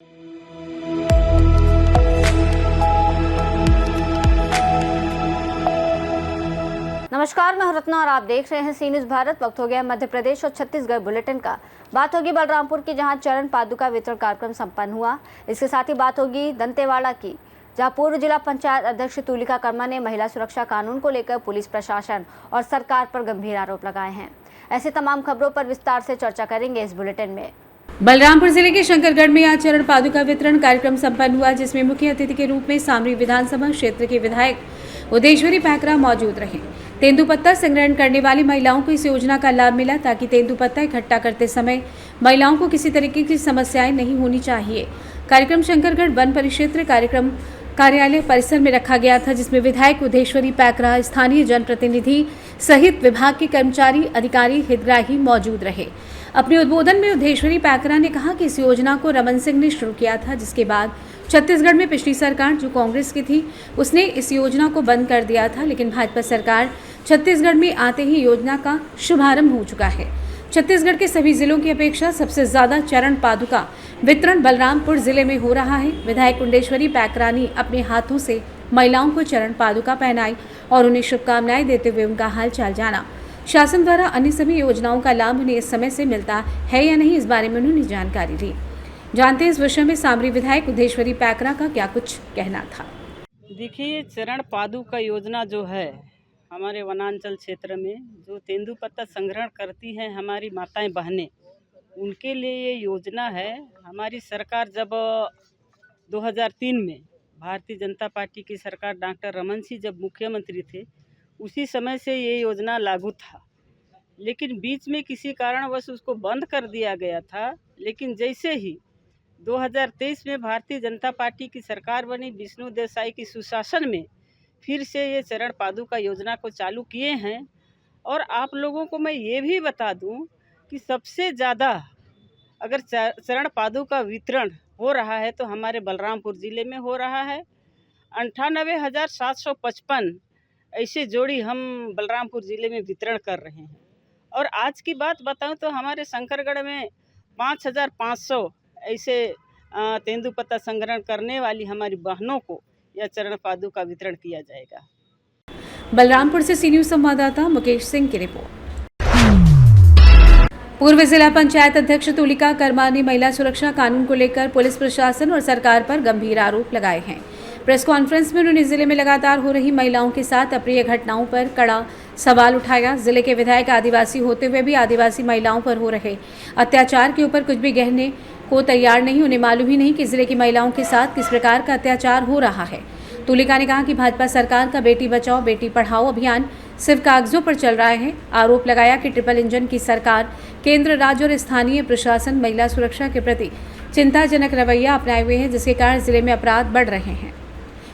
नमस्कार, मैं रत्ना और आप देख रहे हैं सी न्यूज़ भारत। वक्त हो गया मध्य प्रदेश और छत्तीसगढ़ बुलेटिन का। बात होगी बलरामपुर की, जहां चरण पादुका वितरण कार्यक्रम संपन्न हुआ। इसके साथ ही बात होगी दंतेवाड़ा की, जहां पूर्व जिला पंचायत अध्यक्ष तुलिका कर्मा ने महिला सुरक्षा कानून को लेकर पुलिस प्रशासन और सरकार पर गंभीर आरोप लगाए हैं। ऐसे तमाम खबरों पर विस्तार से चर्चा करेंगे इस बुलेटिन में। बलरामपुर जिले के शंकरगढ़ में आज चरण पादुका वितरण कार्यक्रम संपन्न हुआ, जिसमें मुख्य अतिथि के रूप में सामरी विधानसभा क्षेत्र के विधायक उदेश्वरी पैकरा मौजूद रहे। तेंदुपत्ता संग्रहण करने वाली महिलाओं को इस योजना का लाभ मिला, ताकि तेंदुपत्ता इकट्ठा करते समय महिलाओं को किसी तरीके की समस्याएं नहीं होनी चाहिए। कार्यक्रम शंकरगढ़ वन परिक्षेत्र कार्यक्रम कार्यालय परिसर में रखा गया था, जिसमें विधायक उदेश्वरी पैकरा, स्थानीय जनप्रतिनिधि सहित विभाग के कर्मचारी, अधिकारी, हितग्राही मौजूद रहे। अपने उद्बोधन में उदेश्वरी पैकरा ने कहा कि इस योजना को रमन सिंह ने शुरू किया था, जिसके बाद छत्तीसगढ़ में पिछली सरकार जो कांग्रेस की थी उसने इस योजना को बंद कर दिया था, लेकिन भाजपा सरकार छत्तीसगढ़ में आते ही योजना का शुभारंभ हो चुका है। छत्तीसगढ़ के सभी जिलों की अपेक्षा सबसे ज्यादा चरण पादुका वितरण बलरामपुर जिले में हो रहा है। विधायक उदेश्वरी पैकरा ने अपने हाथों से महिलाओं को चरण पादुका पहनाई और उन्हें शुभकामनाएं देते हुए उनका हालचाल जाना। शासन द्वारा अन्य सभी योजनाओं का लाभ उन्हें इस समय से मिलता है या नहीं, इस बारे में उन्होंने जानकारी दी। जानते हैं इस विषय में सामरी विधायक उदेश्वरी पैकरा का क्या कुछ कहना था। देखिए, चरण पादुका योजना जो है हमारे वनांचल क्षेत्र में जो तेंदुपत्ता संग्रहण करती हैं हमारी माताएं बहनें, उनके लिए ये योजना है। हमारी सरकार जब 2003 में भारतीय जनता पार्टी की सरकार डॉक्टर रमन सिंह जब मुख्यमंत्री थे, उसी समय से ये योजना लागू था, लेकिन बीच में किसी कारणवश उसको बंद कर दिया गया था। लेकिन जैसे ही 2023 में भारतीय जनता पार्टी की सरकार बनी, विष्णु देसाई की सुशासन में फिर से ये चरण पादुका योजना को चालू किए हैं। और आप लोगों को मैं ये भी बता दूं कि सबसे ज़्यादा अगर चरण पादुका वितरण हो रहा है तो हमारे बलरामपुर ज़िले में हो रहा है। 98,755 ऐसे जोड़ी हम बलरामपुर ज़िले में वितरण कर रहे हैं। और आज की बात बताऊं तो हमारे शंकरगढ़ में 5,500 ऐसे तेंदुपत्ता संग्रहण करने वाली हमारी बहनों को यह चरण पादुका वितरण किया जाएगा। बलरामपुर से सी न्यूज़ संवाददाता मुकेश सिंह की रिपोर्ट। पूर्व जिला पंचायत अध्यक्ष तुलिका कर्मा ने महिला सुरक्षा कानून को लेकर पुलिस प्रशासन और सरकार पर गंभीर आरोप लगाए हैं। प्रेस कॉन्फ्रेंस में उन्होंने जिले में लगातार हो रही महिलाओं के साथ अप्रिय घटनाओं पर कड़ा सवाल उठाया। जिले के विधायक आदिवासी होते हुए भी आदिवासी महिलाओं पर हो रहे अत्याचार के ऊपर कुछ भी कहने को तैयार नहीं। उन्हें मालूम ही नहीं कि जिले की महिलाओं के साथ किस प्रकार का अत्याचार हो रहा है। तुलिका ने कहा कि भाजपा सरकार का बेटी बचाओ बेटी पढ़ाओ अभियान सिर्फ कागजों पर चल रहा है। आरोप लगाया कि ट्रिपल इंजन की सरकार केंद्र, राज्य और स्थानीय प्रशासन महिला सुरक्षा के प्रति चिंताजनक रवैया अपनाए हुए हैं, जिसके कारण जिले में अपराध बढ़ रहे हैं।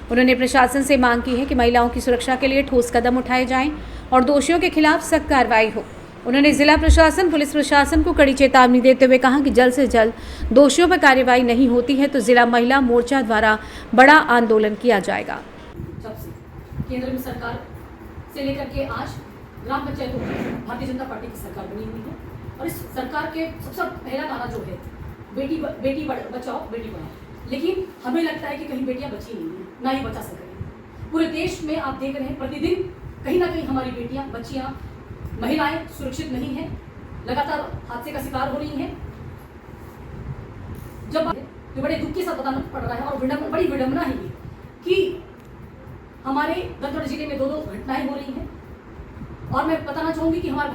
उन्होंने प्रशासन से मांग की है कि महिलाओं की सुरक्षा के लिए ठोस कदम उठाए जाएं और दोषियों के खिलाफ सख्त कार्रवाई हो। उन्होंने जिला प्रशासन, पुलिस प्रशासन को कड़ी चेतावनी देते हुए कहा कि जल्द से जल्द दोषियों पर कार्रवाई नहीं होती है तो जिला महिला मोर्चा द्वारा बड़ा आंदोलन किया जाएगा। जब से केंद्र में सरकार से लेकर के आज ग्राम पंचायतों में भारतीय जनता पार्टी की सरकार बनी हुई है, और इस सरकार के सबसे पहला नारा जो है बेटी बचाओ बेटी पढ़ाओ, लेकिन हमें लगता है कि कहीं बेटियां बची नहीं है, ना ही बचा सकेंगी। पूरे देश में आप देख रहे हैं प्रतिदिन कहीं ना कहीं हमारी बेटियां, बच्चियां, महिलाएं सुरक्षित नहीं है, लगातार हादसे का शिकार हो रही हैं। जब तो बड़े दुख के साथ बताना पड़ रहा है, और बड़ी विडंबना है ये कि हमारे दंतेवाड़ा जिले में 2 घटनाएं हो रही हैं। और मैं बताना चाहूंगी कि हमारे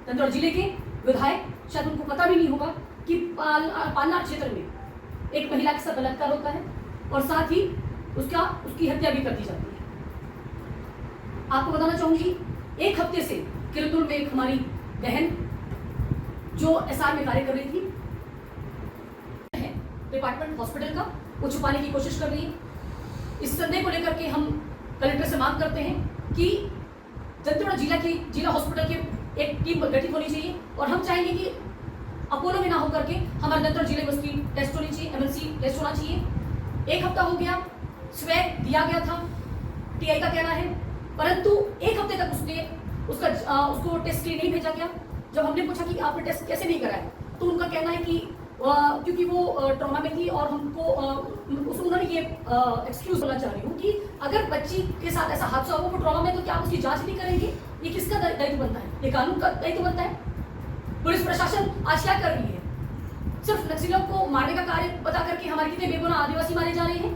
दंतेवाड़ा जिले के विधायक, शायद उनको पता भी नहीं होगा कि पालना क्षेत्र में एक महिला के साथ बलात्कार होता है और साथ ही उसकी हत्या भी कर दी जाती है। आपको बताना चाहूंगी, एक हफ्ते से किरतुल में एक हमारी बहन जो एसआर में कार्य कर रही थी, डिपार्टमेंट हॉस्पिटल का वो छुपाने की कोशिश कर रही है। इस संदेह को लेकर के हम कलेक्टर से मांग करते हैं कि दंतेवाड़ा जिला हॉस्पिटल की एक टीम गठित होनी चाहिए, और हम चाहेंगे कि अपोलो में ना होकर के हमारे दंतेवाड़ा जिले में उसकी टेस्ट होनी चाहिए, एमएलसी टेस्ट होना चाहिए। 1 हफ्ता हो गया, स्वैब दिया गया था, टीआई का कहना है, परंतु 1 हफ्ते तक उसको टेस्ट के लिए नहीं भेजा गया। जब हमने पूछा कि आपने टेस्ट कैसे नहीं कराया, तो उनका कहना है कि क्योंकि वो ट्रॉमा में थी और हमको उन्होंने ये एक्सक्यूज बोलना चाह रही हूँ कि अगर बच्ची के साथ ऐसा हादसा हो वो ट्रॉमा में तो क्या आप उसकी जांच नहीं करेंगे? ये किसका दायित्व बनता है? ये कानून का दायित्व बनता है? पुलिस प्रशासन आज क्या कर रही है? सिर्फ नक्सलियों को मारने का कार्य बता करके हमारे कितने बेगुनाह आदिवासी मारे जा रहे हैं।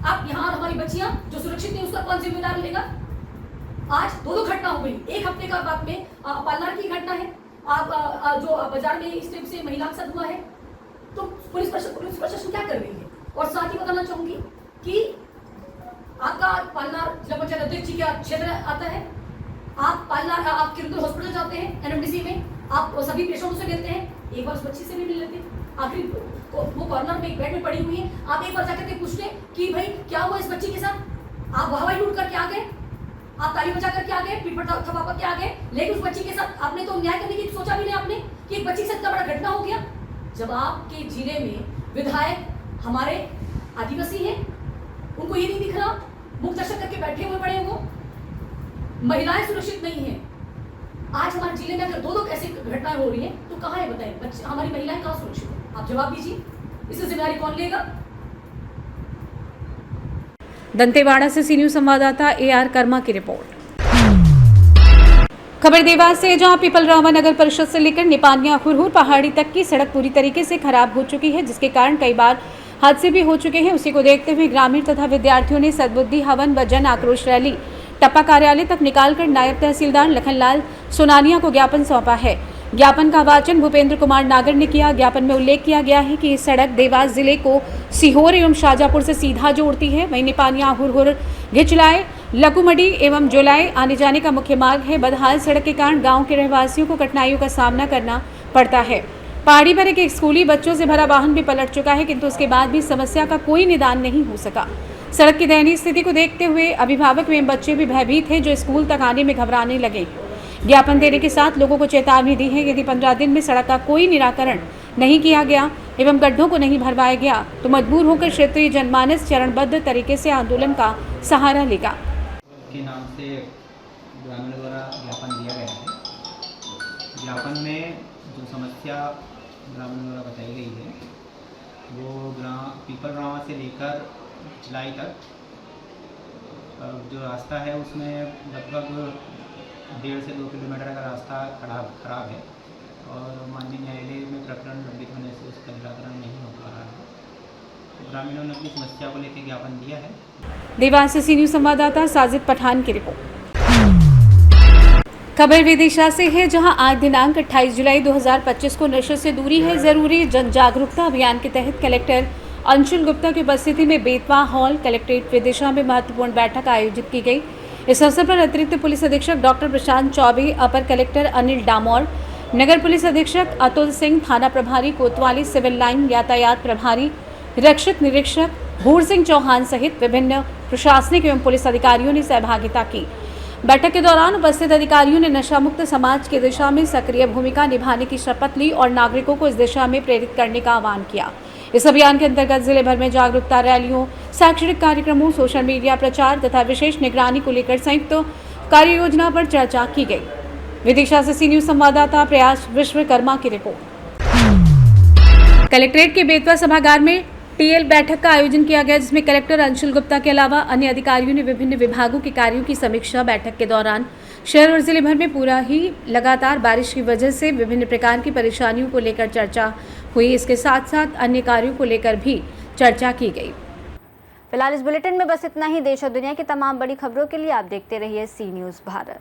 आप यहाँ हमारी बच्चियां जो सुरक्षित नहीं उसका कौन जिम्मेदार लेगा? आज दो घटना हो गई एक हफ्ते का बाद में। पालनार की घटना है, आप जो बाजार में इस टाइप से महिला के साथ हुआ है। तो पुलिस प्रशासन क्या कर रही है? और साथ ही बताना चाहूंगी कि आपका पालनार जिला पंचायत अध्यक्ष जी का क्षेत्र आता है। आप पालनार आप किरंदुल हॉस्पिटल जाते हैं, एनएमडीसी में आप सभी पेशेंटों से मिलते हैं, एक बार उस बच्ची से भी मिल लेते। आखिर वो कॉर्नर में एक बेड में पड़ी हुई है, आप एक बार जाकर के पूछते कि भाई क्या हुआ इस बच्ची के साथ? आप वाहवाही लूट करके आ गए, आप ताली बजा करके आ गए, पीठ पर थपा के आ गए, लेकिन उस बच्ची के साथ आपने तो न्याय करने की सोचा भी नहीं आपने कि एक बच्ची के साथ इतना बड़ा घटना हो गया। जब आपके जिले में विधायक हमारे आदिवासी हैं, उनको ये नहीं दिख रहा, मुख दर्शक करके बैठे हुए पड़े वो, महिलाएं सुरक्षित नहीं है। आज हमारे जिले में अगर दो ऐसी घटनाएं हो रही हैं तो कहाँ है बताएं? बच्चे हमारी महिलाएं कहाँ सुरक्षित है? आप जवाब दीजिए, इसकी जिम्मेदारी कौन लेगा? दंतेवाड़ा से सी न्यूज संवाददाता AR कर्मा की रिपोर्ट। खबर देवास से, जहां पिपलरावा नगर परिषद से लेकर निपानिया हुरहुर पहाड़ी तक की सड़क पूरी तरीके से खराब हो चुकी है, जिसके कारण कई बार हादसे भी हो चुके हैं। उसी को देखते हुए ग्रामीण तथा विद्यार्थियों ने सद्बुद्धि हवन व जन आक्रोश रैली टप्पा कार्यालय तक निकालकर नायब तहसीलदार लखनलाल सोनानिया को ज्ञापन सौंपा है। ज्ञापन का वाचन भूपेंद्र कुमार नागर ने किया। ज्ञापन में उल्लेख किया गया है कि इस सड़क देवास जिले को सीहोर एवं शाजापुर से सीधा जोड़ती है। वहीं निपानिया हुरहुर घिचलाए लकुमडी एवं जोलाए आने जाने का मुख्य मार्ग है। बदहाल सड़क के कारण गांव के रहवासियों को कठिनाइयों का सामना करना पड़ता है। पहाड़ी पर एक स्कूली बच्चों से भरा वाहन भी पलट चुका है, किंतु उसके बाद भी समस्या का कोई निदान नहीं हो सका। सड़क की दयनीय स्थिति को देखते हुए अभिभावक एवं बच्चे भी भयभीत हैं, जो स्कूल तक आने में घबराने लगे। ज्ञापन देने के साथ लोगों को चेतावनी दी है, यदि 15 दिन में सड़क का कोई निराकरण नहीं किया गया एवं गड्ढों को नहीं भरवाया गया तो मजबूर होकर क्षेत्रीय जनमानस चरणबद्ध तरीके से आंदोलन का सहारा लेगा। के नाम से ग्रामीण द्वारा ज्ञापन दिया गया है। ज्ञापन में जो समस्या ग्रामीण द्वारा बताई गई है वो पिपलरावा से लेकर चिलाई तक जो रास्ता है उसमें लगभग 1.5 से 2 किलोमीटर का रास्ता खराब है और माननीय न्यायालय में प्रकरण लंबित होने से उसका निराकरण नहीं हो पा रहा है। तो ग्रामीणों ने अपनी समस्या को लेकर ज्ञापन दिया है। देवास से सी न्यूज संवाददाता साजिद पठान की रिपोर्ट। खबर विदिशा से है, जहां आज दिनांक 28 जुलाई 2025 को नशे से दूरी है जरूरी जन जागरूकता अभियान के तहत कलेक्टर अंशुल गुप्ता की उपस्थिति में बेतवा हॉल कलेक्ट्रेट विदिशा में महत्वपूर्ण बैठक आयोजित की गई। इस अवसर पर अतिरिक्त पुलिस अधीक्षक डॉक्टर प्रशांत चौबे, अपर कलेक्टर अनिल डामोर, नगर पुलिस अधीक्षक अतुल सिंह, थाना प्रभारी कोतवाली, सिविल लाइन यातायात प्रभारी रक्षक निरीक्षक भूर सिंह चौहान सहित विभिन्न प्रशासनिक एवं पुलिस अधिकारियों ने सहभागिता की। बैठक के दौरान उपस्थित अधिकारियों ने नशा मुक्त समाज की दिशा में सक्रिय भूमिका निभाने की शपथ ली और नागरिकों को इस दिशा में प्रेरित करने का आह्वान किया। इस अभियान के अंतर्गत जिले भर में जागरूकता रैलियों, शैक्षणिक कार्यक्रमों, सोशल मीडिया प्रचार तथा विशेष निगरानी को लेकर संयुक्त कार्य योजना पर चर्चा की गई। विदिशा से सी न्यूज संवाददाता प्रयास विश्वकर्मा की रिपोर्ट। कलेक्ट्रेट के बेतवा सभागार में टीएल बैठक का आयोजन किया गया, जिसमें कलेक्टर अंशुल गुप्ता के अलावा अन्य अधिकारियों ने विभिन्न विभागों के कार्यों की समीक्षा। बैठक के दौरान शहर और जिले भर में पूरा ही लगातार बारिश की वजह से विभिन्न प्रकार की परेशानियों को लेकर चर्चा हुई। इसके साथ साथ अन्य कार्यों को लेकर भी चर्चा की गई। फिलहाल इस बुलेटिन में बस इतना ही। देश और दुनिया की तमाम बड़ी खबरों के लिए आप देखते रहिए सी न्यूज़ भारत।